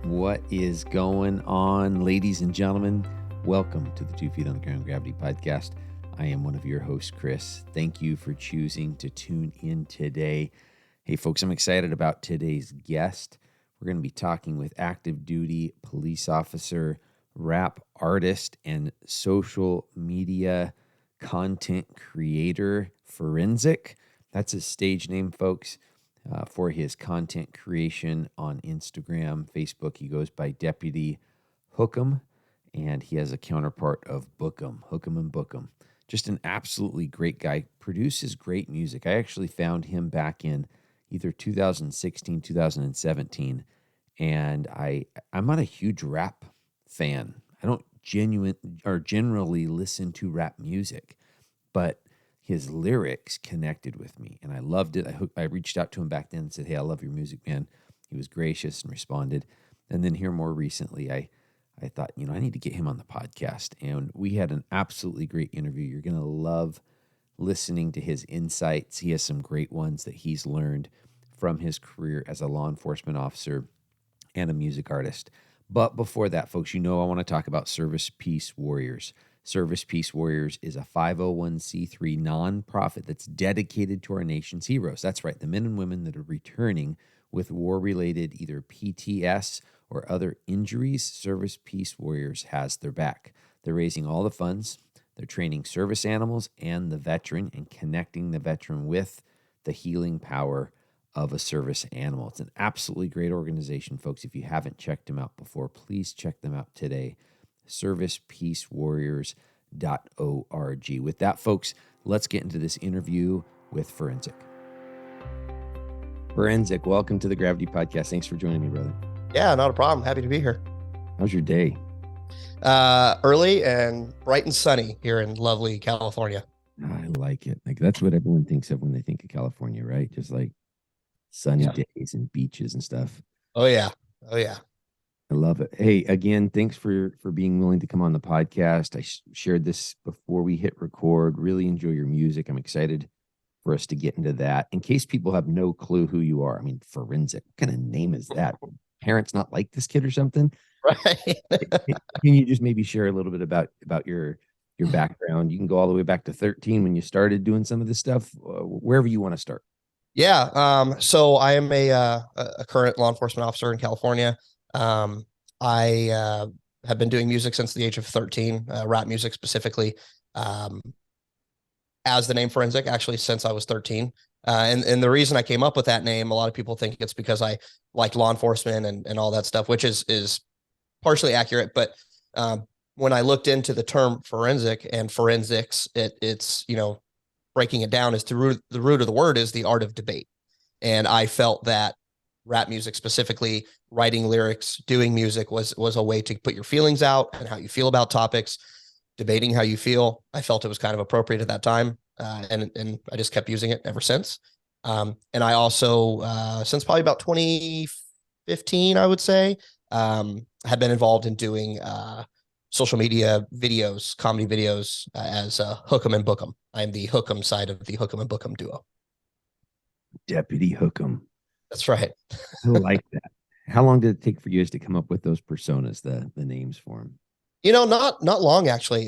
What is going on, ladies and gentlemen? Welcome to the 2 Feet on the Ground Gravity podcast. I am one of your hosts, Chris. Thank you for choosing to tune in today. Hey, folks, I'm excited about today's guest. We're going to be talking with active duty police officer, rap artist, and social media content creator, Forensic. That's his stage name, folks. For his content creation on Instagram, Facebook, he goes by DeputyHook'em, and he has a counterpart of Hook'em and Book'em. Just an absolutely great guy, produces great music. I actually found him back in either 2016, 2017, and I'm not a huge rap fan. I don't generally listen to rap music, but his lyrics connected with me, and I loved it. I reached out to him back then and said, "Hey, I love your music, man." He was gracious and responded. And then here more recently, I thought, I need to get him on the podcast, and we had an absolutely great interview. You're going to love listening to his insights. He has some great ones that he's learned from his career as a law enforcement officer and a music artist. But before that, folks, I want to talk about Service Peace Warriors. Service Peace Warriors is a 501c3 nonprofit that's dedicated to our nation's heroes. That's right, the men and women that are returning with war-related either PTS or other injuries. Service Peace Warriors has their back. They're raising all the funds. They're training service animals and the veteran and connecting the veteran with the healing power of a service animal. It's an absolutely great organization, folks. If you haven't checked them out before, please check them out today. servicepeacewarriors.org. With that, folks, let's get into this interview with Forensic. Forensic, welcome to the Gravity Podcast. Thanks for joining me, brother. Yeah, not a problem. Happy to be here. How's your day? Early and bright and sunny here in lovely California. I like it. Like, that's what everyone thinks of when they think of California, right? Just like sunny days and beaches and stuff. Oh yeah. I love it. Hey, again, thanks for being willing to come on the podcast. I shared this before we hit record. Really enjoy your music. I'm excited for us to get into that. In case people have no clue who you are, I mean, Forensic, what kind of name is that? Parents not like this kid or something? Right. Can you just maybe share a little bit about your background? You can go all the way back to 13 when you started doing some of this stuff, wherever you want to start. Yeah. So I am a current law enforcement officer in California. I have been doing music since the age of 13, rap music specifically, as the name Forensic, actually, since I was 13. And the reason I came up with that name, a lot of people think it's because I like law enforcement and all that stuff, which is partially accurate. But when I looked into the term forensic and forensics, it's breaking it down is the root of the word is the art of debate. And I felt that rap music, specifically writing lyrics, doing music was a way to put your feelings out and how you feel about topics, debating how you feel. I felt it was kind of appropriate at that time. And I just kept using it ever since. And I also, since probably about 2015, I would say, have been involved in doing social media videos, comedy videos as Hook'em and Book'em. I'm the Hook'em side of the Hook'em and Book'em duo. DeputyHook'em. That's right. I like that. How long did it take for you guys to come up with those personas, the names for them? Not long, actually.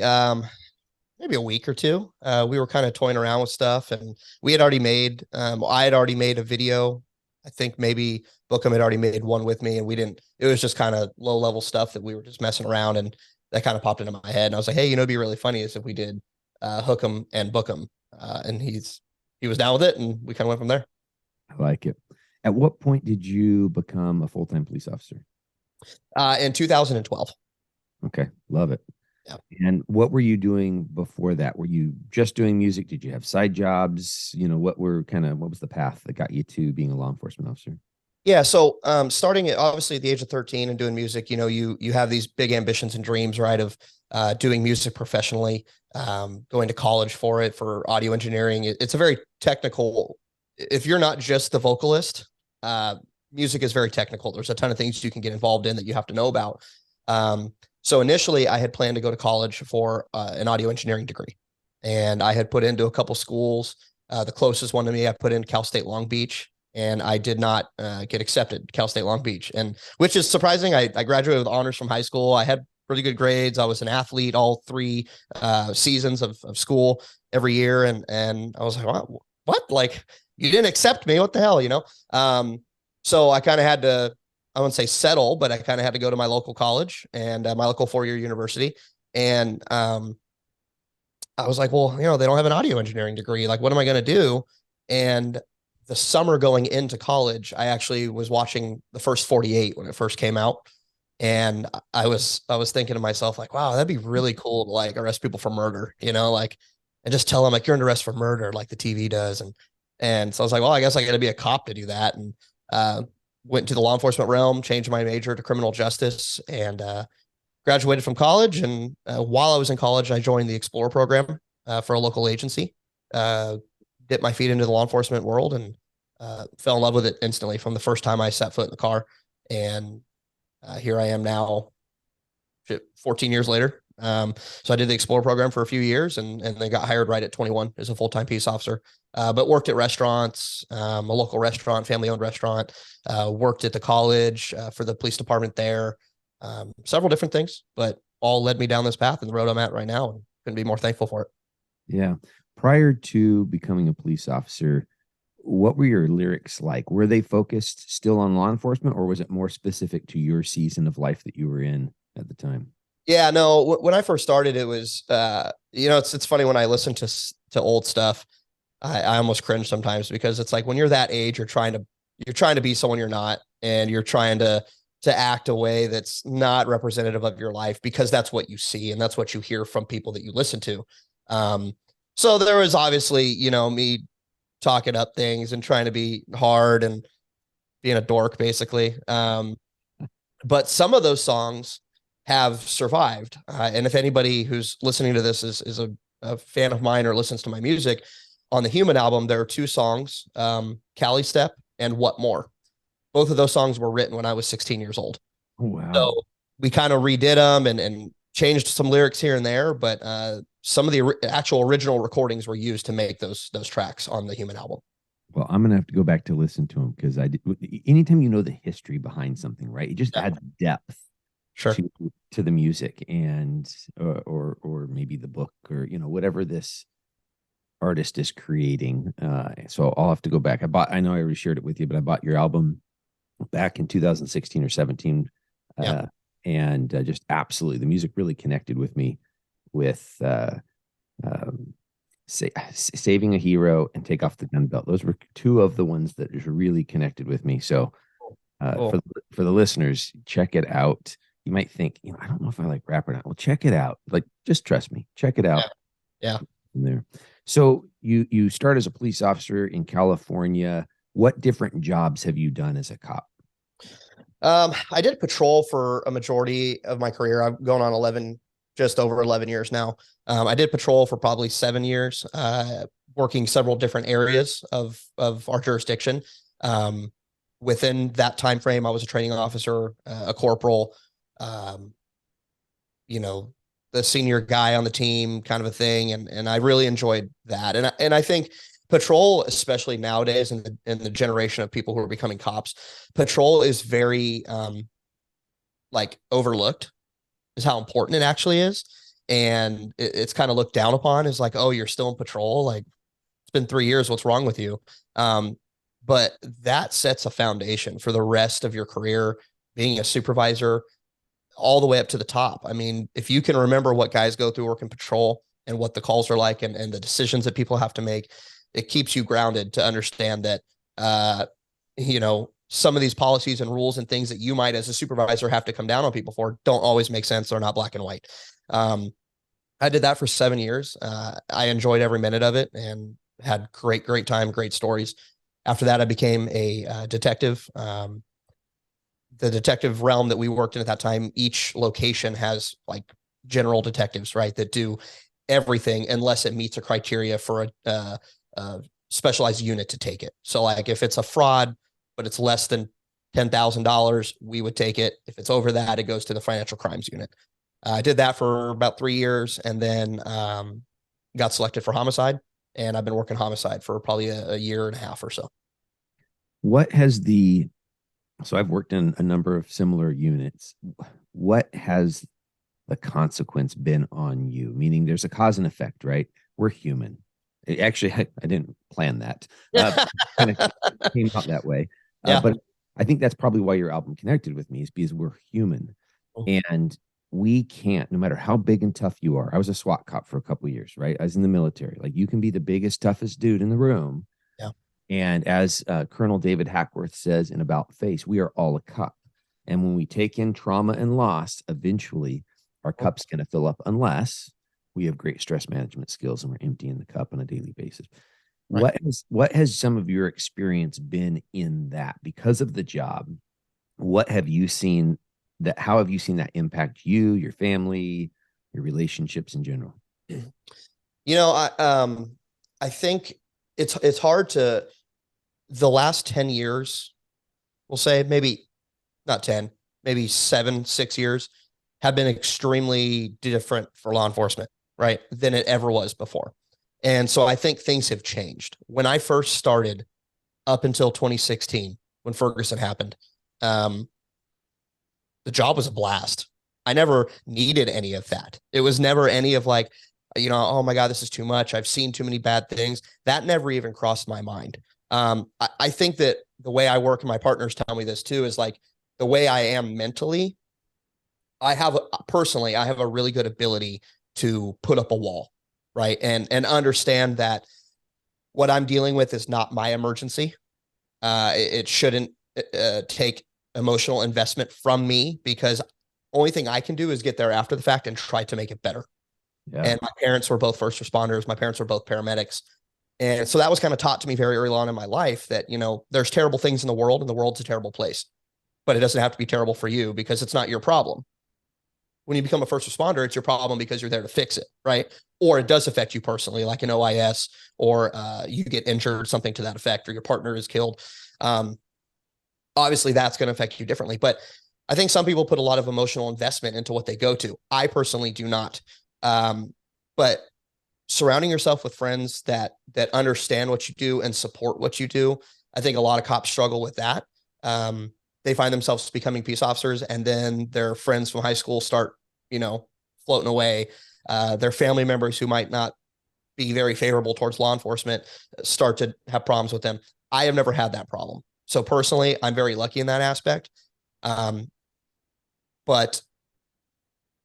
Maybe a week or two. We were kind of toying around with stuff, and we had already made, I had already made a video. I think maybe Book'em had already made one with me, and it was just kind of low level stuff that we were just messing around, and that kind of popped into my head. And I was like, hey, it'd be really funny is if we did Hook'em and Book'em. And he was down with it, and we kind of went from there. I like it. At what point did you become a full-time police officer? In 2012. Okay. Love it. Yeah. And what were you doing before that? Were you just doing music? Did you have side jobs? What was the path that got you to being a law enforcement officer? Yeah. So, starting at obviously at the age of 13 and doing music, you have these big ambitions and dreams, right? Of, doing music professionally, going to college for audio engineering. It's a very technical, if you're not just the vocalist, music is very technical. There's a ton of things you can get involved in that you have to know about. So initially I had planned to go to college for an audio engineering degree, and I had put into a couple schools. The closest one to me, I put in Cal State Long Beach. and I did not get accepted to Cal State Long Beach, and which is surprising. I graduated with honors from high school. I had pretty good grades. I was an athlete all three seasons of school every year, and I was like, what? Like, you didn't accept me? What the hell, you know? So I kind of had to, I wouldn't say settle, but I kind of had to go to my local college and my local 4-year university. And I was like, well, they don't have an audio engineering degree. Like, what am I going to do? And the summer going into college, I actually was watching the first 48 when it first came out. And I was thinking to myself, like, wow, that'd be really cool to like arrest people for murder, like, and just tell them like you're under arrest for murder, like the TV does. And so I was like, well, I guess I got to be a cop to do that. And went into the law enforcement realm, changed my major to criminal justice, and graduated from college. And while I was in college, I joined the Explorer program for a local agency, dipped my feet into the law enforcement world, and fell in love with it instantly from the first time I set foot in the car. And here I am now, 14 years later. So I did the Explorer program for a few years, and then got hired right at 21 as a full-time peace officer, but worked at restaurants, a local restaurant, family-owned restaurant, worked at the college for the police department there, several different things, but all led me down this path and the road I'm at right now, and couldn't be more thankful for it. Yeah. Prior to becoming a police officer, what were your lyrics like? Were they focused still on law enforcement, or was it more specific to your season of life that you were in at the time? Yeah, no, when I first started, it was, it's funny when I listen to old stuff, I almost cringe sometimes, because it's like when you're that age, you're trying to be someone you're not, and you're trying to act a way that's not representative of your life, because that's what you see and that's what you hear from people that you listen to. So there was obviously, me talking up things and trying to be hard and being a dork, basically. But some of those songs have survived. And if anybody who's listening to this is a fan of mine or listens to my music, on the Human album, there are 2 songs, Cali Step and What More. Both of those songs were written when I was 16 years old. Wow. So we kind of redid them and changed some lyrics here and there, but some of the actual original recordings were used to make those tracks on the Human album. Well, I'm gonna have to go back to listen to them, because anytime you know the history behind something, right, it just adds depth, sure, to the music, and or maybe the book, or whatever this artist is creating. So I'll have to go back. I know I already shared it with you, but I bought your album back in 2016 or 17. And just absolutely, the music really connected with me with Saving a Hero and Take Off the Gun Belt. Those were 2 of the ones that just really connected with me. So cool. For the listeners, check it out. You might think, I don't know if I like rap or not. Well, check it out. Like, just trust me. Check it out. Yeah. From there. So you start as a police officer in California. What different jobs have you done as a cop? I did patrol for a majority of my career. I'm going on just over 11 years now. I did patrol for probably 7 years, working several different areas of our jurisdiction. Within that time frame, I was a training officer, a corporal, the senior guy on the team, kind of a thing, and I really enjoyed that. And I think patrol, especially nowadays in the generation of people who are becoming cops, patrol is very overlooked, is how important it actually is. And it's kind of looked down upon as like, oh, you're still in patrol. Like, it's been 3 years. What's wrong with you? But that sets a foundation for the rest of your career, being a supervisor all the way up to the top. I mean, if you can remember what guys go through working patrol and what the calls are like, and the decisions that people have to make, it keeps you grounded to understand that, some of these policies and rules and things that you might as a supervisor have to come down on people for don't always make sense. They're not black and white. I did that for 7 years. I enjoyed every minute of it and had great time, great stories. After that, I became a detective. The detective realm that we worked in at that time, each location has like general detectives, right, that do everything unless it meets a criteria for a specialized unit to take it. So like if it's a fraud, but it's less than $10,000, we would take it. If it's over that, it goes to the financial crimes unit. I did that for about 3 years, and then got selected for homicide, and I've been working homicide for probably a year and a half or so. What has the so I've worked in a number of similar units. What has the consequence been on you? Meaning there's a cause and effect, right? We're human. Actually, I didn't plan that. Kind of came out that way. Yeah. But I think that's probably why your album connected with me is because we're human. And we can't, no matter how big and tough you are. I was a SWAT cop for a couple of years, right? I was in the military. Like you can be the biggest, toughest dude in the room. Yeah. And as Colonel David Hackworth says in About Face, we are all a cup. And when we take in trauma and loss, eventually our cup's going to fill up unless we have great stress management skills and we're emptying the cup on a daily basis. Right. What has some of your experience been in that because of the job? What have you seen that how have you seen that impact you, your family, your relationships in general? I think it's hard to the last 10 years, we'll say maybe not 10, maybe 7, 6 years have been extremely different for law enforcement, right? Than it ever was before. And so I think things have changed. When I first started up until 2016, when Ferguson happened, um, the job was a blast. I never needed any of that. It was never any of like, oh my God, this is too much. I've seen too many bad things. That never even crossed my mind. I think that the way I work, and my partners tell me this too, is like the way I am mentally, I have a really good ability to put up a wall, right? And understand that what I'm dealing with is not my emergency. It shouldn't take emotional investment from me because only thing I can do is get there after the fact and try to make it better. Yeah. And my parents were both first responders. My parents were both paramedics. And so that was kind of taught to me very early on in my life that, there's terrible things in the world and the world's a terrible place, but it doesn't have to be terrible for you because it's not your problem. When you become a first responder, it's your problem because you're there to fix it, right? Or it does affect you personally, like an OIS, or you get injured, something to that effect, or your partner is killed. Obviously, that's going to affect you differently. But I think some people put a lot of emotional investment into what they go to. I personally do not. But surrounding yourself with friends that understand what you do and support what you do, I think a lot of cops struggle with that. They find themselves becoming peace officers, and then their friends from high school start, floating away. Their family members who might not be very favorable towards law enforcement start to have problems with them. I have never had that problem. So personally, I'm very lucky in that aspect. But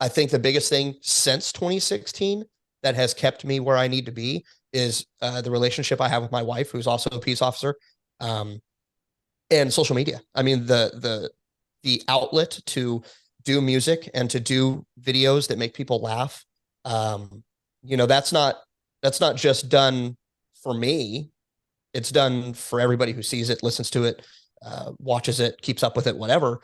I think the biggest thing since 2016 that has kept me where I need to be is the relationship I have with my wife, who's also a peace officer, and social media. I mean, the outlet to do music and to do videos that make people laugh. That's not just done for me. It's done for everybody who sees it, listens to it, watches it, keeps up with it, whatever.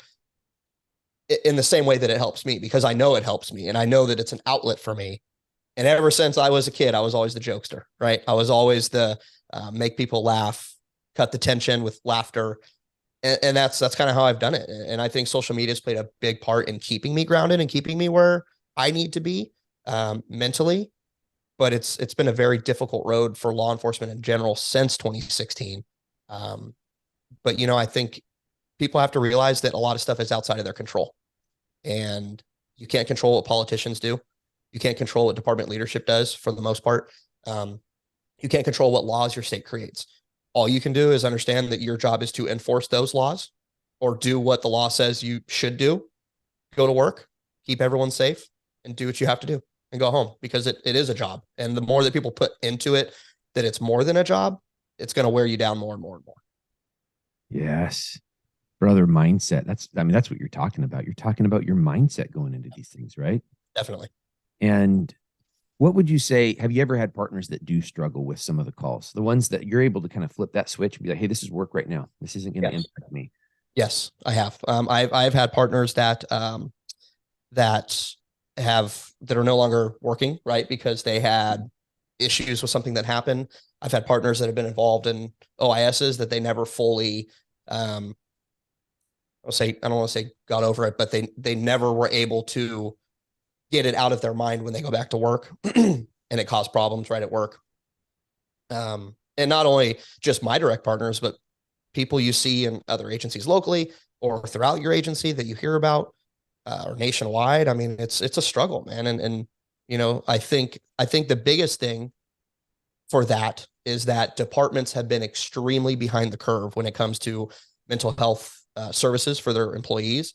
In the same way that it helps me, because I know it helps me and I know that it's an outlet for me. And ever since I was a kid, I was always the jokester, right? I was always the make people laugh, cut the tension with laughter. And that's kind of how I've done it. And I think social media has played a big part in keeping me grounded and keeping me where I need to be mentally. But it's been a very difficult road for law enforcement in general since 2016. But I think people have to realize that a lot of stuff is outside of their control, and you can't control what politicians do. You can't control what department leadership does for the most part. You can't control what laws your state creates. All you can do is understand that your job is to enforce those laws or do what the law says you should do. Go to work, keep everyone safe, and do what you have to do and go home, because it is a job. And the more that people put into it, that it's more than a job, it's going to wear you down more and more and more. Yes. Brother, mindset. That's what you're talking about. You're talking about your mindset going into these things, right? Definitely. And what would you say? Have you ever had partners that do struggle with some of the calls? The ones that you're able to kind of flip that switch and be like, hey, this is work right now. This isn't going to impact me. Yes, I have. I've had partners that that are no longer working, right? Because they had issues with something that happened. I've had partners that have been involved in OISs that they never fully, I don't want to say got over it, but they never were able to get it out of their mind when they go back to work, and it caused problems right at work. And not only just my direct partners, but people you see in other agencies locally or throughout your agency that you hear about, or nationwide. I mean, it's a struggle, man. And I think the biggest thing for that is that departments have been extremely behind the curve when it comes to mental health services for their employees,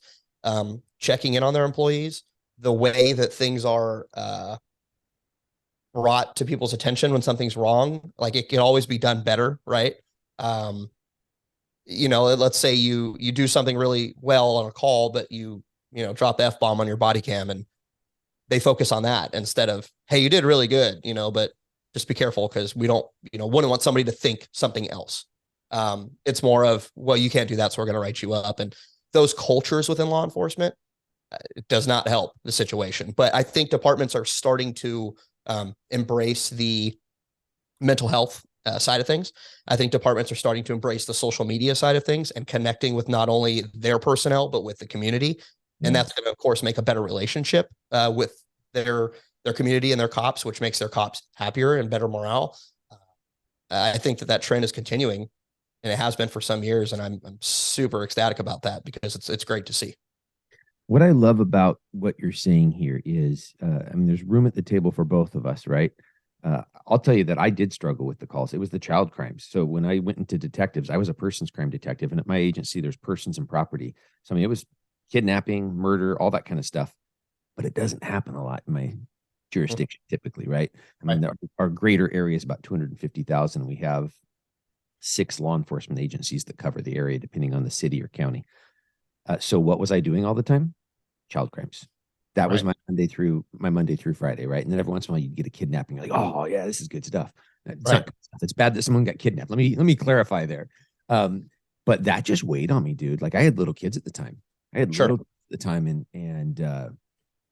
checking in on their employees, the way that things are brought to people's attention when something's wrong. Like, it can always be done better, right? Let's say you do something really well on a call, but you drop the F-bomb on your body cam, and they focus on that instead of, hey, you did really good, but just be careful because we wouldn't want somebody to think something else. It's more of, well, you can't do that, so we're going to write you up. And those cultures within law enforcement, it does not help the situation. But I think departments are starting to embrace the mental health side of things. I think departments are starting to embrace the social media side of things and connecting with not only their personnel, but with the community. And that's going to, of course, make a better relationship with their community and their cops, which makes their cops happier and better morale. I think that trend is continuing, and it has been for some years. And I'm super ecstatic about that because it's great to see. What I love about what you're saying here is, there's room at the table for both of us, right? I'll tell you that I did struggle with the calls. It was the child crimes. So when I went into detectives, I was a persons crime detective. And at my agency, there's persons and property. So, it was kidnapping, murder, all that kind of stuff. But it doesn't happen a lot in my jurisdiction typically, right? Our greater area is about 250,000. We have 6 law enforcement agencies that cover the area, depending on the city or county. So what was I doing all the time? Child crimes. That was my Monday through Friday, right? And then every once in a while you'd get a kidnapping. You're like, oh yeah, this is good stuff. It's not good stuff. It's bad that someone got kidnapped. Let me clarify there. But that just weighed on me, dude. Like, I had little kids at the time.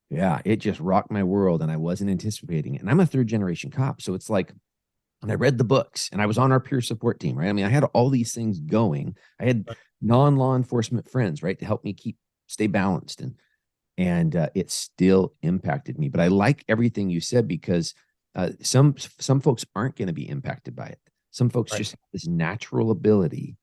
Yeah, it just rocked my world, and I wasn't anticipating it. And I'm a 3rd-generation cop, so it's like, and I read the books, and I was on our peer support team, right? I had all these things going. I had non-law enforcement friends, right, to help me stay balanced, and it still impacted me. But I like everything you said, because some folks aren't going to be impacted by it. Some folks just have this natural ability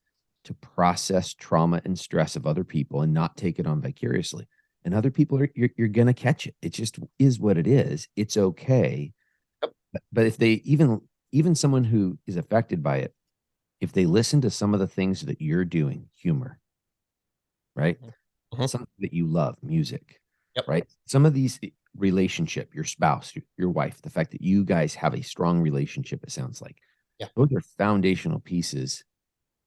to process trauma and stress of other people and not take it on vicariously. And other people you're going to catch it. It just is what it is. It's okay. But if they even someone who is affected by it, if they listen to some of the things that you're doing, humor, right? Something that you love, music, right? Some of these relationship, your spouse, your wife, the fact that you guys have a strong relationship, it sounds like, those are foundational pieces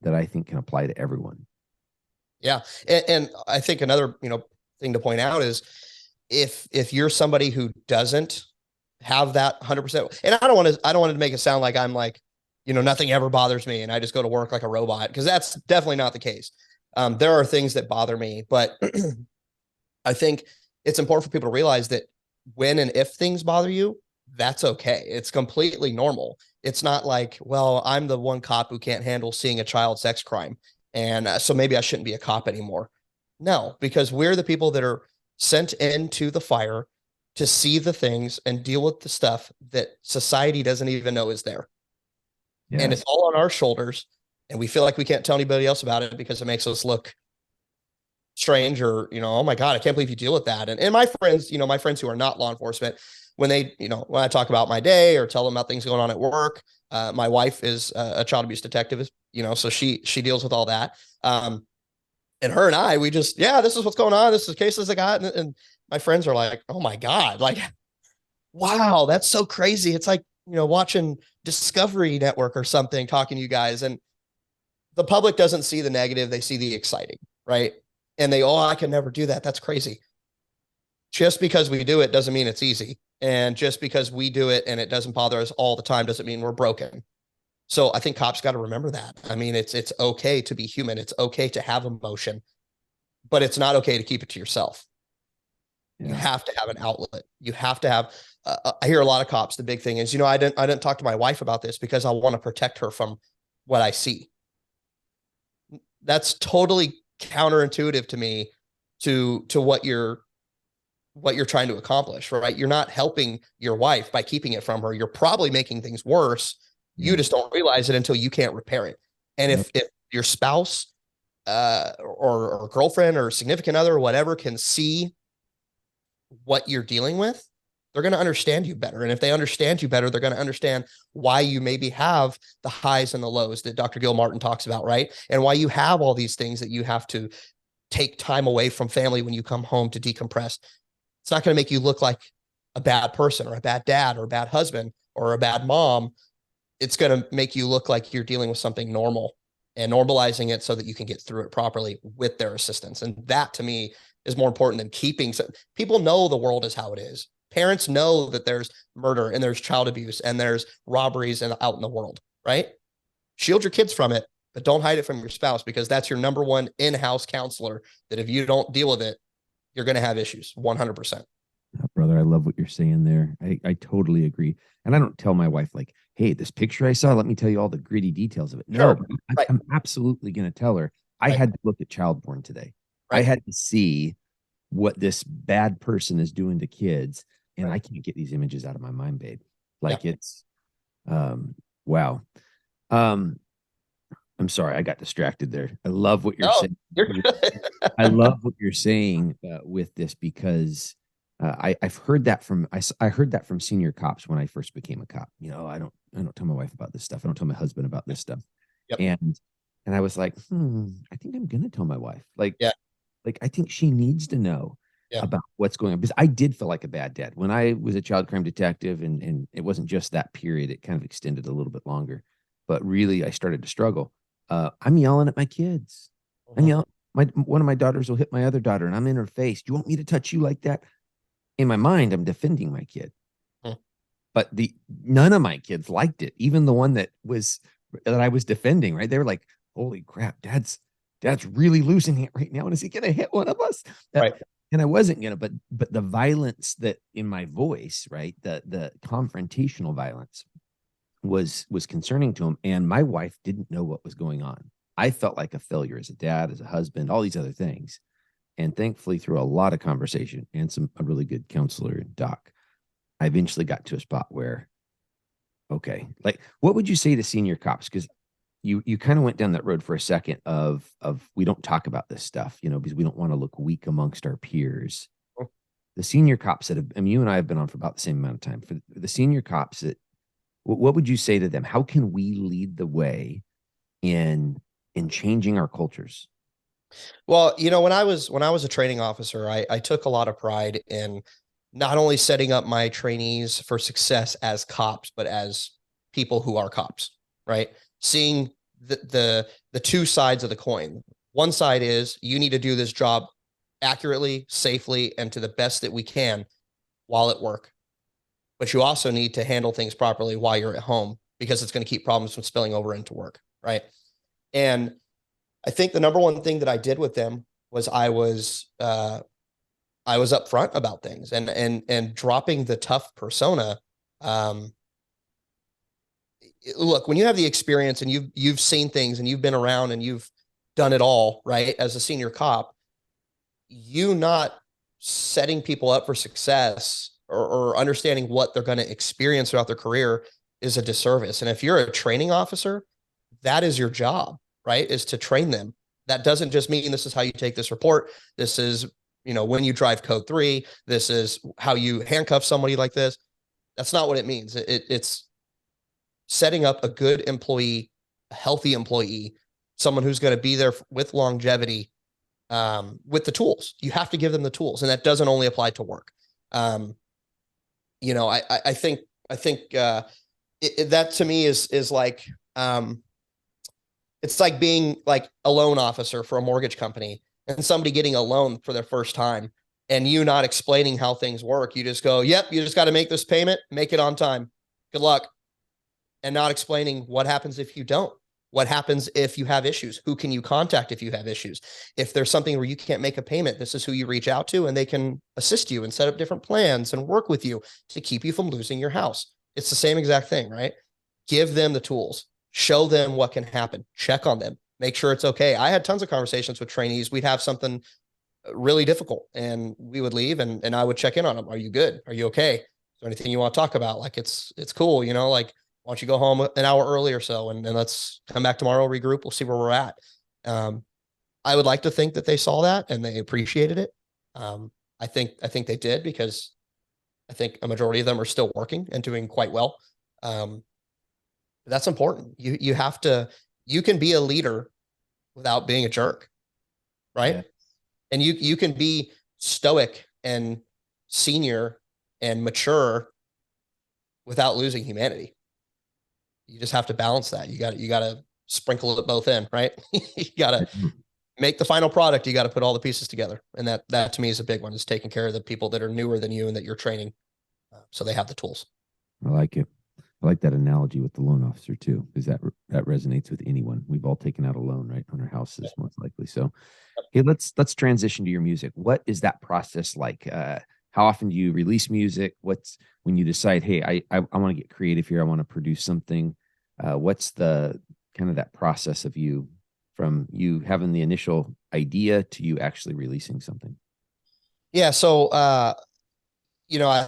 that I think can apply to everyone. Yeah. And I think another, thing to point out is if you're somebody who doesn't have that 100%, and I don't want to make it sound like I'm like, nothing ever bothers me and I just go to work like a robot, because that's definitely not the case. There are things that bother me, but I think it's important for people to realize that when and if things bother you, that's okay. It's completely normal. It's not like, well, I'm the one cop who can't handle seeing a child sex crime, and so maybe I shouldn't be a cop anymore. No, because we're the people that are sent into the fire to see the things and deal with the stuff that society doesn't even know is there. Yes. And it's all on our shoulders, and we feel like we can't tell anybody else about it because it makes us look strange, or, oh my God, I can't believe you deal with that. And my friends, my friends who are not law enforcement, when they, when I talk about my day or tell them about things going on at work, my wife is a child abuse detective, so she deals with all that. And her and I, we just, this is what's going on. This is cases I got. And my friends are like, oh my God, like, wow, that's so crazy. It's like, watching Discovery Network or something, talking to you guys. And the public doesn't see the negative. They see the exciting, right? And I can never do that. That's crazy. Just because we do it doesn't mean it's easy. And just because we do it and it doesn't bother us all the time doesn't mean we're broken. So I think cops got to remember that. It's okay to be human. It's okay to have emotion, but it's not okay to keep it to yourself. Yeah. You have to have an outlet. You have to have, I hear a lot of cops, the big thing is, I didn't talk to my wife about this because I want to protect her from what I see. That's totally counterintuitive to me to what you're trying to accomplish, right? You're not helping your wife by keeping it from her. You're probably making things worse. You just don't realize it until you can't repair it. And if your spouse or girlfriend or significant other or whatever can see what you're dealing with, they're going to understand you better. And if they understand you better, they're going to understand why you maybe have the highs and the lows that Dr. Gil Martin talks about, right? And why you have all these things that you have to take time away from family when you come home to decompress. It's not going to make you look like a bad person or a bad dad or a bad husband or a bad mom. It's going to make you look like you're dealing with something normal and normalizing it so that you can get through it properly with their assistance. And that to me is more important than keeping. People know the world is how it is. Parents know that there's murder and there's child abuse and there's robberies out in the world, right? Shield your kids from it, but don't hide it from your spouse, because that's your number one in-house counselor that if you don't deal with it, you're going to have issues 100%. Brother, I love what you're saying there. I totally agree. And I don't tell my wife, like, hey, this picture I saw, let me tell you all the gritty details of it. No, Sure. Right. I'm absolutely going to tell her. I Right. had to look at child porn today. I Right. had to see what this bad person is doing to kids, and I can't get these images out of my mind, babe. Like it's wow. I'm sorry, I got distracted there. I love what you're saying. You're good. I love what you're saying with this, because I've heard that from I heard that from senior cops when I first became a cop. You know, I don't tell my wife about this stuff. I don't tell my husband about this stuff. Yep. And I was like, I think I'm gonna tell my wife. Like I think she needs to know about what's going on, because I did feel like a bad dad when I was a child crime detective, and it wasn't just that period. It kind of extended a little bit longer, but really I started to struggle. I'm yelling at my kids. I'm yelling. One of my daughters will hit my other daughter, and I'm in her face. Do you want me to touch you like that? In my mind, I'm defending my kid, but none of my kids liked it. Even the one that I was defending, right? They were like, "Holy crap, dad's really losing it right now, and is he gonna hit one of us?" Right. And I wasn't gonna, but the violence that in my voice, right? The confrontational violence was concerning to him, and my wife didn't know what was going on. I felt like a failure as a dad, as a husband, all these other things. And thankfully, through a lot of conversation and a really good counselor and doc, I eventually got to a spot where, okay, like, what would you say to senior cops? Because you kind of went down that road for a second of we don't talk about this stuff, you know, because we don't want to look weak amongst our peers. The senior cops that you and I have been on for about the same amount of time. For the senior cops, what would you say to them? How can we lead the way in changing our cultures? Well, you know, when I was a training officer, I took a lot of pride in not only setting up my trainees for success as cops, but as people who are cops, right? Seeing the two sides of the coin. One side is you need to do this job accurately, safely, and to the best that we can while at work. But you also need to handle things properly while you're at home, because it's going to keep problems from spilling over into work, right? And I think the number one thing that I did with them was I was upfront about things and dropping the tough persona. Look, when you have the experience and you've seen things and you've been around and you've done it all, right, as a senior cop, you not setting people up for success or understanding what they're going to experience throughout their career is a disservice. And if you're a training officer, that is your job, right? Is to train them. That doesn't just mean this is how you take this report. This is, you know, when you drive code 3, this is how you handcuff somebody like this. That's not what it means. It's setting up a good employee, a healthy employee, someone who's going to be there with longevity, with the tools. You have to give them the tools, and that doesn't only apply to work. You know, I think that to me is like, it's like being like a loan officer for a mortgage company and somebody getting a loan for their first time and you not explaining how things work. You just go, yep, you just got to make this payment, make it on time. Good luck. And not explaining what happens if you don't. What happens if you have issues? Who can you contact if you have issues? If there's something where you can't make a payment, this is who you reach out to, and they can assist you and set up different plans and work with you to keep you from losing your house. It's the same exact thing, right? Give them the tools, show them what can happen, check on them, make sure it's okay. I had tons of conversations with trainees. We'd have something really difficult and we would leave and I would check in on them. Are you good? Are you okay? Is there anything you want to talk about? Like it's cool, you know, like why don't you go home an hour early or so, and let's come back tomorrow, regroup. We'll see where we're at. I would like to think that they saw that and they appreciated it. I think they did, because I think a majority of them are still working and doing quite well. That's important. You have to, you can be a leader without being a jerk, right? Yeah. And you can be stoic and senior and mature without losing humanity. You just have to balance that. You got to sprinkle it both in, right? You got to make the final product. You got to put all the pieces together. And that to me is a big one, is taking care of the people that are newer than you and that you're training, so they have the tools. I like it. I like that analogy with the loan officer too, because that resonates with anyone. We've all taken out a loan, right, on our houses, most likely. So, okay, let's transition to your music. What is that process like? How often do you release music? What's when you decide, hey, I want to get creative here. I want to produce something. What's the kind of that process of you, from you having the initial idea to you actually releasing something? Yeah. So, I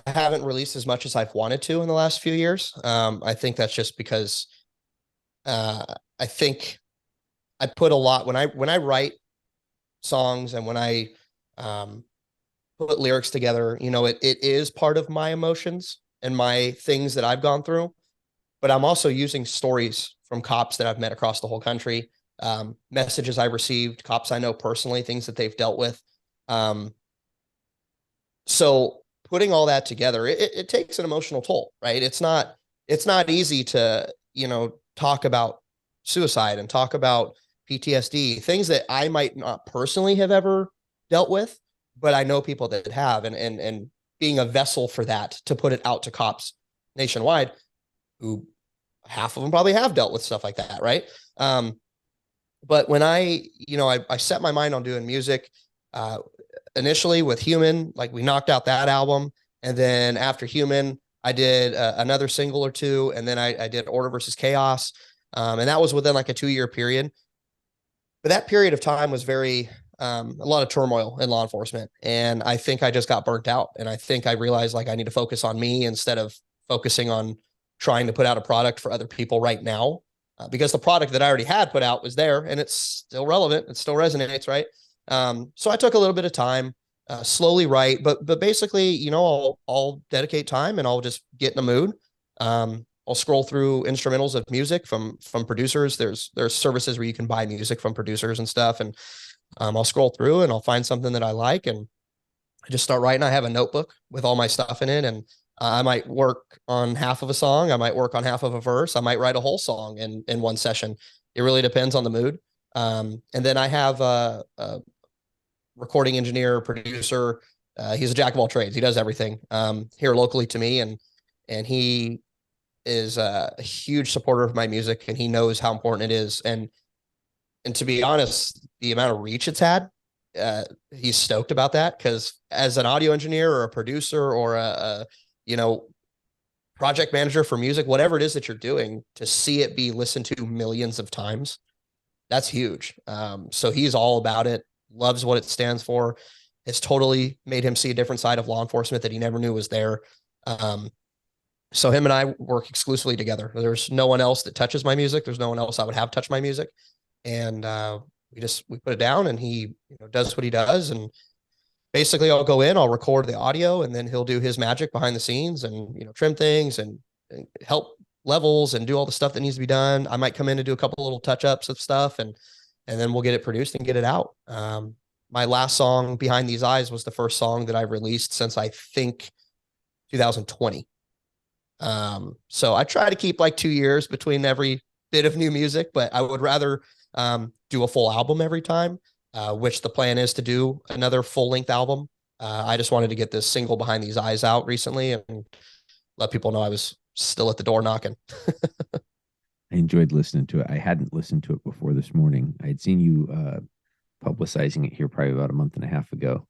haven't released as much as I've wanted to in the last few years. I think that's just because I think I put a lot when I write songs, and when I put lyrics together, it is part of my emotions and my things that I've gone through, but I'm also using stories from cops that I've met across the whole country, messages I've received, cops I know personally, things that they've dealt with. So putting all that together, it takes an emotional toll, right? It's not easy to, talk about suicide and talk about PTSD, things that I might not personally have ever dealt with, but I know people that have, and being a vessel for that, to put it out to cops nationwide, who half of them probably have dealt with stuff like that, right? But when I set my mind on doing music, initially with Human, like we knocked out that album. And then after Human, I did another single or two. And then I did Order versus Chaos. And that was within like a 2-year period. But that period of time was very, a lot of turmoil in law enforcement. And I think I just got burnt out. And I think I realized like I need to focus on me instead of focusing on trying to put out a product for other people right now. Because the product that I already had put out was there and it's still relevant. It still resonates, right? So I took a little bit of time, slowly write, but basically, I'll dedicate time and I'll just get in a mood. I'll scroll through instrumentals of music from producers. There's services where you can buy music from producers and stuff. And I'll scroll through and I'll find something that I like, and I just start writing. I have a notebook with all my stuff in it, and I might work on half of a song. I might work on half of a verse. I might write a whole song in one session. It really depends on the mood. And then I have a recording engineer, producer. He's a jack of all trades. He does everything here locally to me, and he is a huge supporter of my music, and he knows how important it is. And to be honest, the amount of reach it's had, he's stoked about that, because as an audio engineer or a producer or a project manager for music, whatever it is that you're doing, to see it be listened to millions of times, that's huge. So he's all about it, loves what it stands for. It's totally made him see a different side of law enforcement that he never knew was there. So him and I work exclusively together. There's no one else that touches my music. There's no one else I would have touch my music. And we put it down, and he does what he does. And basically I'll go in, I'll record the audio, and then he'll do his magic behind the scenes and, trim things and help levels and do all the stuff that needs to be done. I might come in and do a couple little touch-ups of stuff, and then we'll get it produced and get it out. My last song, Behind These Eyes, was the first song that I've released since I think 2020. So I try to keep like 2 years between every bit of new music, but I would rather do a full album every time, which the plan is to do another full-length album. I just wanted to get this single Behind These Eyes out recently and let people know I was still at the door knocking. I enjoyed listening to it. I hadn't listened to it before this morning. I had seen you publicizing it here probably about a month and a half ago,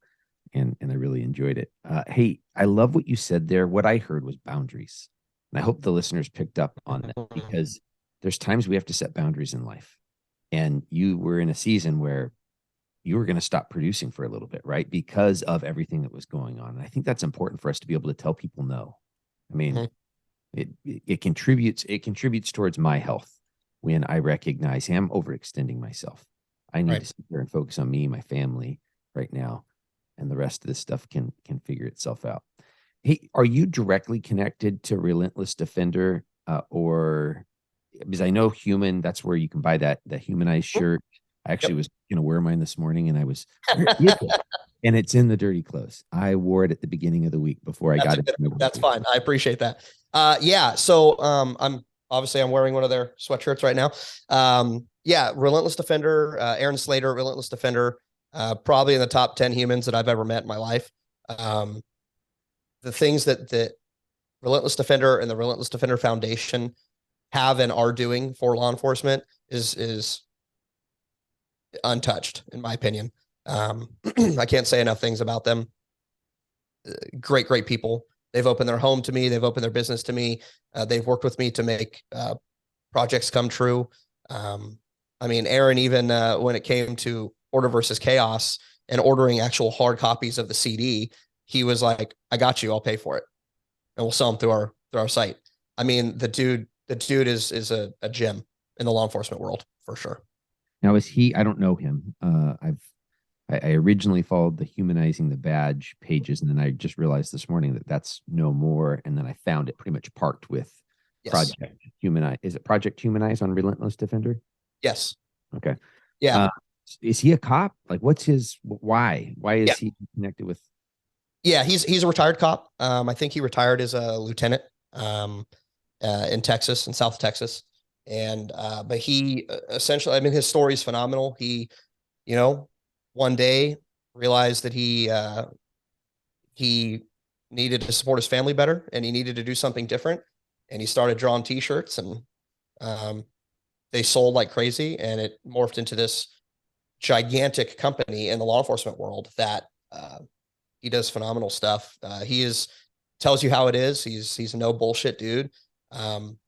and I really enjoyed it. Hey, I love what you said there. What I heard was boundaries. And I hope the listeners picked up on that, because there's times we have to set boundaries in life. And you were in a season where you were going to stop producing for a little bit, right? Because of everything that was going on. And I think that's important for us to be able to tell people no. I mean, It contributes towards my health when I recognize, hey, I'm overextending myself. I need Right. to sit there and focus on me, my family right now, and the rest of this stuff can figure itself out. Hey, are you directly connected to Relentless Defender, or because I know Human, that's where you can buy that humanized shirt. I actually Yep. was going to wear mine this morning, and I was, where is it? And it's in the dirty clothes. I wore it at the beginning of the week before I got it. That's fine. I appreciate that. Yeah. So, I'm wearing one of their sweatshirts right now. Yeah. Relentless Defender, Aaron Slater, Relentless Defender, probably in the top 10 humans that I've ever met in my life. Um, the things that Relentless Defender and the Relentless Defender Foundation have and are doing for law enforcement is untouched, in my opinion. I can't say enough things about them. Great people. They've opened their home to me. They've opened their business to me. They've worked with me to make projects come true. I mean, Aaron, even when it came to Order versus Chaos and ordering actual hard copies of the CD, he was like, "I got you. I'll pay for it, and we'll sell them through our site." I mean, the dude is a gem in the law enforcement world for sure. Now, is he? I don't know him. I originally followed the Humanizing the Badge pages, and then I just realized this morning that that's no more. And then I found it pretty much parked with Yes. Project Humanize. Is it Project Humanize on Relentless Defender? Yes. Okay. Yeah. Is he a cop? Like, what's his why? Why Yeah. is he connected with? Yeah. He's a retired cop. I think he retired as a lieutenant in Texas, in South Texas. And but he essentially, I mean, his story is phenomenal. He, you know, one day realized that he needed to support his family better, and he needed to do something different. And he started drawing T-shirts, and um, they sold like crazy, and it morphed into this gigantic company in the law enforcement world that he does phenomenal stuff. He is tells you how it is. He's a no bullshit dude. Um,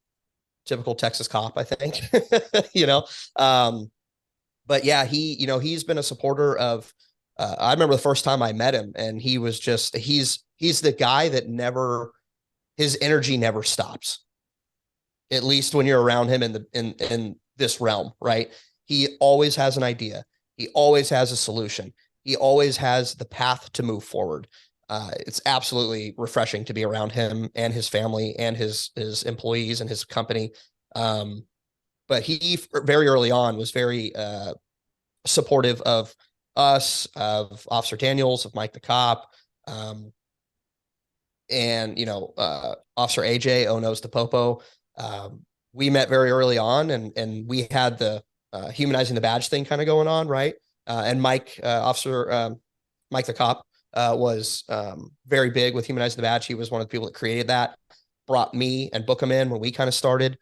Typical Texas cop, I think. you know, um, but yeah, he's been a supporter of. I remember the first time I met him, and he was just he's the guy that never his energy never stops. At least when you're around him in this realm, right? He always has an idea. He always has a solution. He always has the path to move forward. It's absolutely refreshing to be around him and his family and his employees and his company. Um, but he very early on was very supportive of us, of Officer Daniels, of Mike the cop, um, and Officer AJ Onos the Popo. We met very early on, and we had the humanizing the badge thing kind of going on, right? And Officer Mike the cop, was very big with humanizing the badge. He was one of the people that created that, brought me and Book'em in when we kind of started.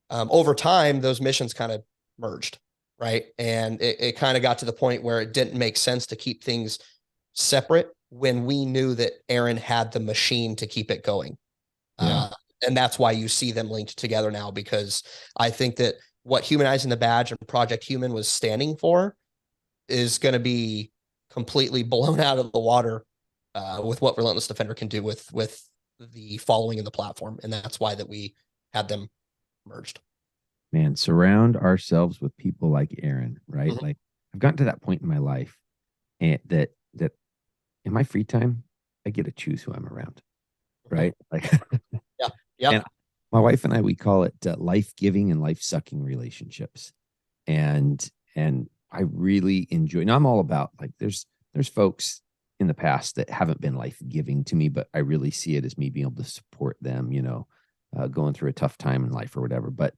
Over time, those missions kind of merged, right? And it kind of got to the point where it didn't make sense to keep things separate when we knew that Aaron had the machine to keep it going. Yeah. And that's why you see them linked together now, because I think that what Humanizing the Badge and Project Human was standing for is going to be completely blown out of the water with what Relentless Defender can do with the following in the platform. And that's why that we had them merged. Man, surround ourselves with people like Aaron, right? Mm-hmm. Like, I've gotten to that point in my life, and that in my free time, I get to choose who I'm around, right? Like, Yeah. Yeah. and my wife and I, we call it life giving and life sucking relationships. And I really enjoy. Now I'm all about, like, there's folks in the past that haven't been life giving to me, but I really see it as me being able to support them, going through a tough time in life or whatever. But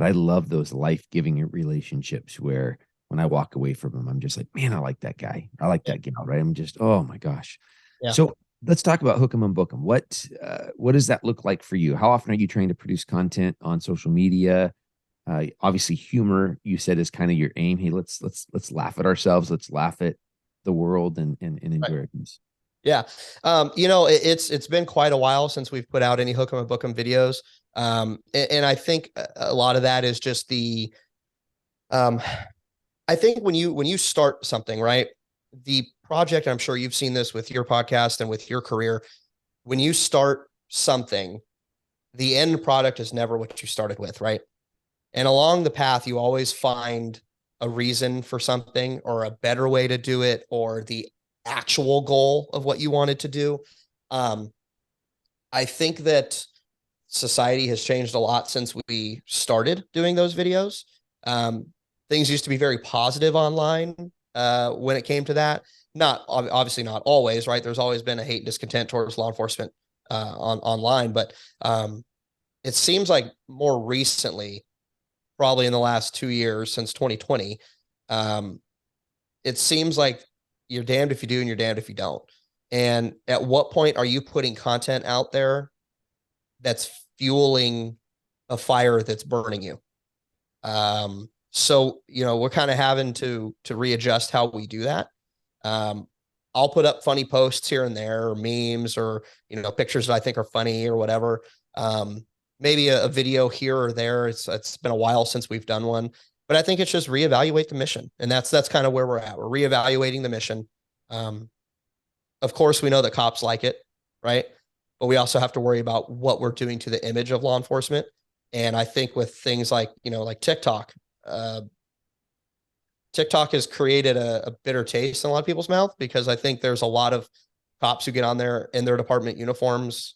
I love those life giving relationships where when I walk away from them, I'm just like, man, I like that guy. I like that gal, right? I'm just, oh my gosh. Yeah. So let's talk about Hook'em and Book'em. What does that look like for you? How often are you trying to produce content on social media? Obviously, humor, you said, is kind of your aim. Hey, let's laugh at ourselves. Let's laugh at the world and enjoy Right. things. Yeah. It's been quite a while since we've put out any Hook'em and Book'em videos. And I think a lot of that is just um, I think when you start something, right, the project, I'm sure you've seen this with your podcast and with your career, when you start something, the end product is never what you started with, right? And along the path, you always find a reason for something or a better way to do it or the actual goal of what you wanted to do. Um, I think that society has changed a lot since we started doing those videos. Um, Things used to be very positive online when it came to that. Not obviously not always, right? There's always been a hate and discontent towards law enforcement online, but it seems like more recently, probably in the last 2 years since 2020, um, it seems like you're damned if you do and you're damned if you don't. And at what point are you putting content out there that's fueling a fire that's burning you? So we're kind of having to readjust how we do that. I'll put up funny posts here and there, or memes, or pictures that I think are funny or whatever. Maybe a video here or there. It's been a while since we've done one, but I think it's just reevaluate the mission, and that's kind of where we're at. We're reevaluating the mission. Of course, we know that cops like it, right? But we also have to worry about what we're doing to the image of law enforcement. And I think with things like like TikTok, TikTok has created a bitter taste in a lot of people's mouth, because I think there's a lot of cops who get on there in their department uniforms,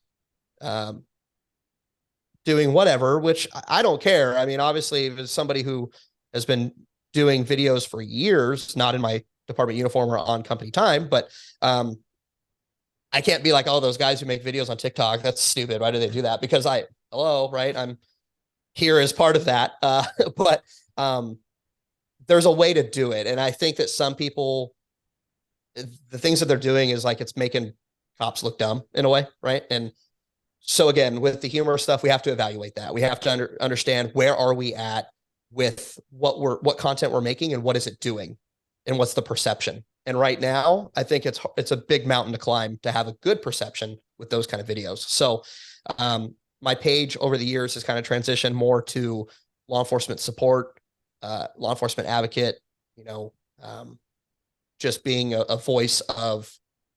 doing whatever, which I don't care. I mean, obviously, if it's somebody who has been doing videos for years, not in my department uniform or on company time, but I can't be like, oh, those guys who make videos on TikTok, that's stupid. Why do they do that? Because right? I'm here as part of that. But there's a way to do it. And I think that some people, the things that they're doing is like, it's making cops look dumb in a way, right? And so again, with the humor stuff, we have to evaluate that. We have to understand where are we at with what content we're making and what is it doing and what's the perception. And right now, I think it's a big mountain to climb to have a good perception with those kind of videos. So my page over the years has kind of transitioned more to law enforcement support, law enforcement advocate, just being a voice of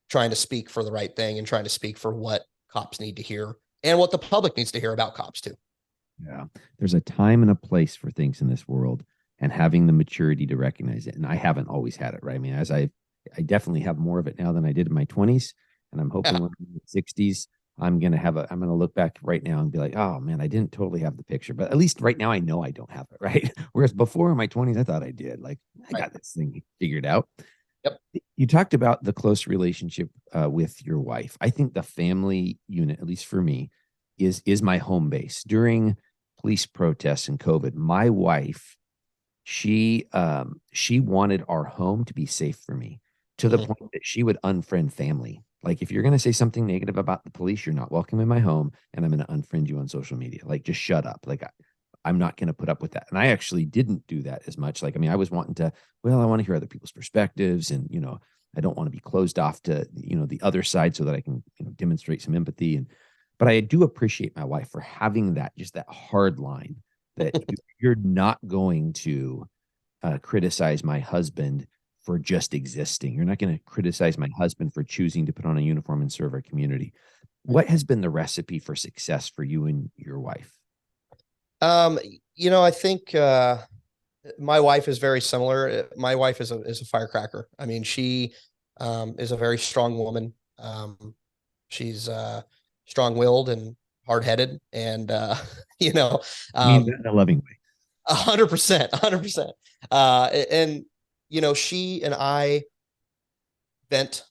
trying to speak for the right thing and trying to speak for what cops need to hear and what the public needs to hear about cops too. Yeah. There's a time and a place for things in this world, and having the maturity to recognize it. And I haven't always had it, right? I mean, I definitely have more of it now than I did in my 20s. And I'm hoping when I'm in the 60s, I'm going to look back right now and be like, oh man, I didn't totally have the picture, but at least right now I know I don't have it, right? Whereas before in my 20s, I thought I did. Like, I got this thing figured out. Yep. You talked about the close relationship with your wife. I think the family unit, at least for me, is my home base. During police protests and COVID, my wife, she wanted our home to be safe for me, to the point that she would unfriend family. Like, if you're going to say something negative about the police, you're not welcome in my home, and I'm going to unfriend you on social media. Like, just shut up. Like, I'm not going to put up with that. And I actually didn't do that as much. Like, I mean, I was wanting to, well, I want to hear other people's perspectives, and, I don't want to be closed off to, the other side, so that I can, demonstrate some empathy. But I do appreciate my wife for having that hard line that you're not going to criticize my husband for just existing. You're not going to criticize my husband for choosing to put on a uniform and serve our community. What has been the recipe for success for you and your wife? I think my wife is very similar. My wife is a firecracker. I mean, she is a very strong woman. She's strong-willed and hard-headed, and I mean, in a loving way. 100%, 100%. And she and I vent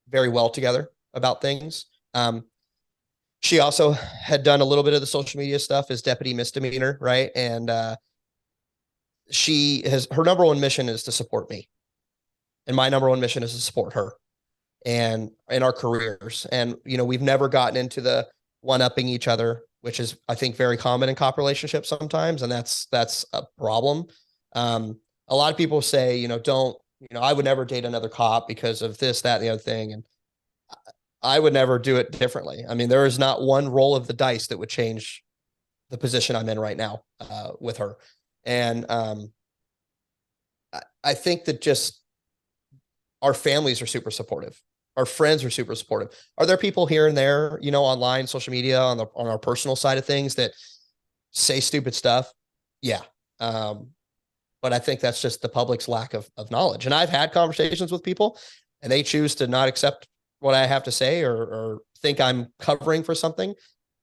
very well together about things. She also had done a little bit of the social media stuff as deputy misdemeanor, right? And her number one mission is to support me, and my number one mission is to support her and in our careers. And we've never gotten into the one-upping each other, which is, I think, very common in cop relationships sometimes, and that's a problem. A lot of people say, don't, I would never date another cop because of this, that, and the other thing, and I would never do it differently. I mean, there is not one roll of the dice that would change the position I'm in right now with her. And I think that just our families are super supportive. our friends are super supportive. Are there people here and there, you know, online, social media, on our personal side of things that say stupid stuff? Yeah. But I think that's just the public's lack of knowledge. And I've had conversations with people and they choose to not accept what I have to say, or think I'm covering for something.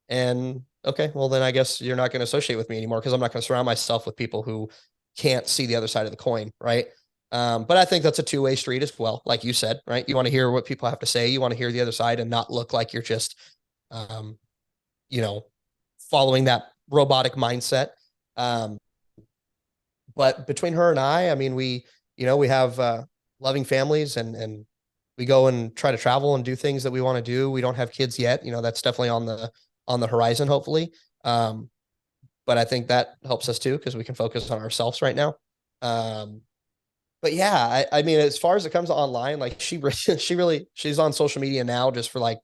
And okay, well then I guess you're not going to associate with me anymore, because I'm not going to surround myself with people who can't see the other side of the coin. Right. But I think that's a two-way street as well. Like you said, right. You want to hear what people have to say. You want to hear the other side and not look like you're just, you know, following that robotic mindset. But between her and I mean, we have loving families, and we go and try to travel and do things that we want to do. We don't have kids yet. You know, that's definitely on the horizon, hopefully. But I think that helps us too, because we can focus on ourselves right now. But yeah, I mean, as far as it comes to online, like she's on social media now just for like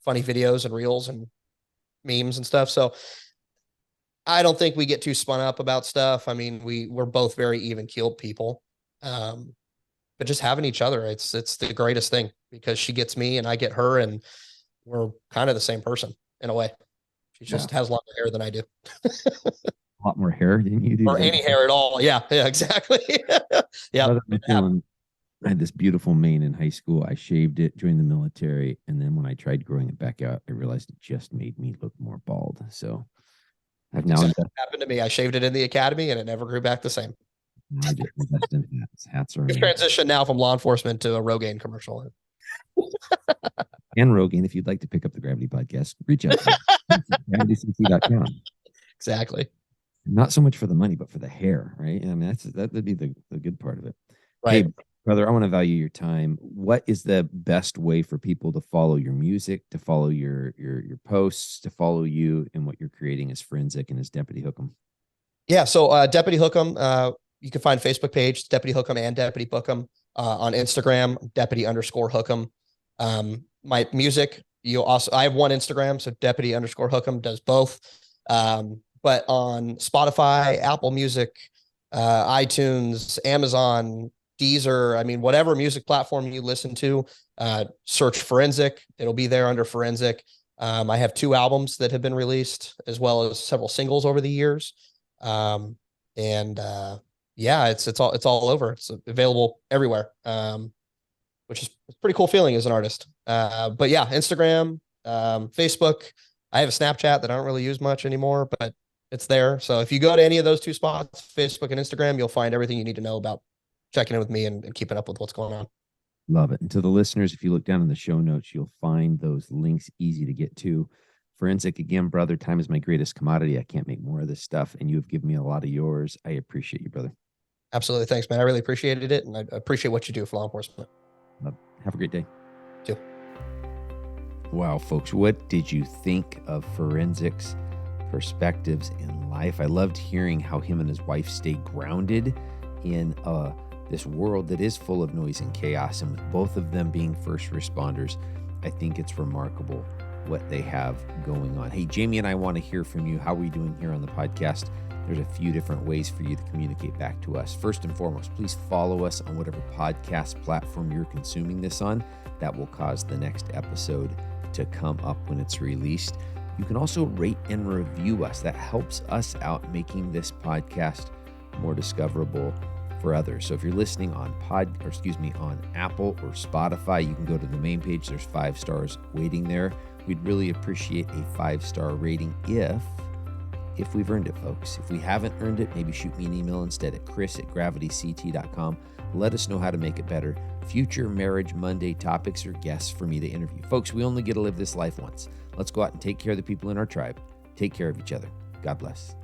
funny videos and reels and memes and stuff. So I don't think we get too spun up about stuff. I mean, we're both very even keeled people. But just having each other, it's the greatest thing, because she gets me and I get her, and we're kind of the same person in a way. She just has longer hair than I do. A lot more hair than you do. Or any hair at all. Yeah, exactly. Yeah. I had this beautiful mane in high school. I shaved it, joined the military, and then when I tried growing it back out, I realized it just made me look more bald. So I've now happened to me. I shaved it in the academy and it never grew back the same. Now I just invest in hats. Hats are transition now from law enforcement to a Rogaine commercial. And Rogaine, if you'd like to pick up the Gravity Podcast, reach out to gravityct.com. Exactly. Not so much for the money, but for the hair, right? I mean, that'd be the good part of it. Right. Hey, brother, I want to value your time. What is the best way for people to follow your music, to follow your posts, to follow you and what you're creating as Forensic and as Deputy Hook'em? Yeah, so Deputy Hook'em, you can find Facebook page, Deputy Hook'em and Deputy Hook'em. On Instagram, Deputy_Hook'em. My music, I have one Instagram, so Deputy_Hook'em does both. But on Spotify, Apple Music, iTunes, Amazon, Deezer, I mean, whatever music platform you listen to, search Forensic. It'll be there under Forensic. I have 2 albums that have been released, as well as several singles over the years. Yeah, it's all over. It's available everywhere. Which is a pretty cool feeling as an artist. But yeah, Instagram, Facebook. I have a Snapchat that I don't really use much anymore, but it's there. So if you go to any of those 2 spots, Facebook and Instagram, you'll find everything you need to know about checking in with me and keeping up with what's going on. Love it. And to the listeners, if you look down in the show notes, you'll find those links easy to get to. Forensic, again, brother, time is my greatest commodity. I can't make more of this stuff, and you have given me a lot of yours. I appreciate you, brother. Absolutely. Thanks, man. I really appreciated it, and I appreciate what you do for law enforcement. Have a great day. You too. Wow, folks, what did you think of Forensic's perspectives in life? I loved hearing how him and his wife stay grounded in this world that is full of noise and chaos. And with both of them being first responders, I think it's remarkable what they have going on. Hey, Jaimie and I want to hear from you. How are we doing here on the podcast? There's a few different ways for you to communicate back to us. First and foremost, please follow us on whatever podcast platform you're consuming this on. That will cause the next episode to come up when it's released. You can also rate and review us. That helps us out, making this podcast more discoverable for others. So if you're listening on on Apple or Spotify, you can go to the main page. There's 5 stars waiting there. We'd really appreciate a 5-star rating if we've earned it, folks. If we haven't earned it, maybe shoot me an email instead at chris@gravityct.com. Let us know how to make it better. Future Marriage Monday topics or guests for me to interview. Folks, we only get to live this life once. Let's go out and take care of the people in our tribe. Take care of each other. God bless.